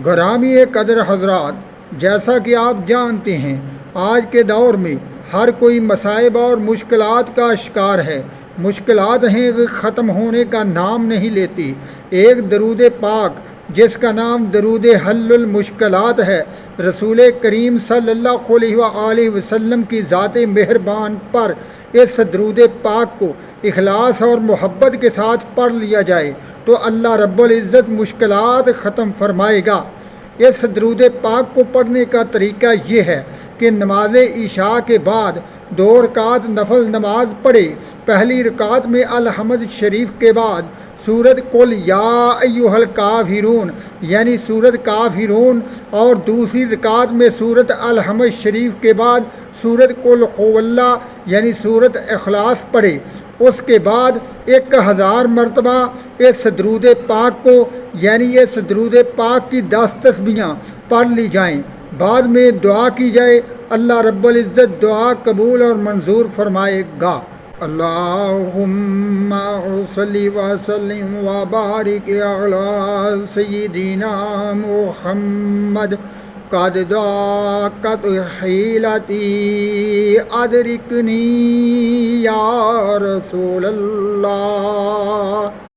گرامی قدر حضرات، جیسا کہ آپ جانتے ہیں آج کے دور میں ہر کوئی مصائب اور مشکلات کا شکار ہے۔ مشکلات ہیں کہ ختم ہونے کا نام نہیں لیتی۔ ایک درود پاک جس کا نام درود حل المشکلات ہے، رسول کریم صلی اللہ علیہ وآلہ وسلم کی ذات مہربان پر اس درود پاک کو اخلاص اور محبت کے ساتھ پڑھ لیا جائے تو اللہ رب العزت مشکلات ختم فرمائے گا۔ اس درود پاک کو پڑھنے کا طریقہ یہ ہے کہ نماز عشاء کے بعد 2 رکعت نفل نماز پڑھے۔ پہلی رکعت میں الحمد شریف کے بعد سورت قل یا ایھا الکافرون یعنی سورت کافرون، اور دوسری رکعت میں سورت الحمد شریف کے بعد سورت قل هو اللہ یعنی سورت اخلاص پڑھے۔ اس کے بعد 1000 مرتبہ اس درود پاک کو یعنی اس درود پاک کی 10 تسبیحاں پڑھ لی جائیں۔ بعد میں دعا کی جائے، اللہ رب العزت دعا قبول اور منظور فرمائے گا۔ اللہم صلی وسلم وبارک علی سیدنا محمد قد ضاقت حیلتی ادرکنی یا رسول اللہ۔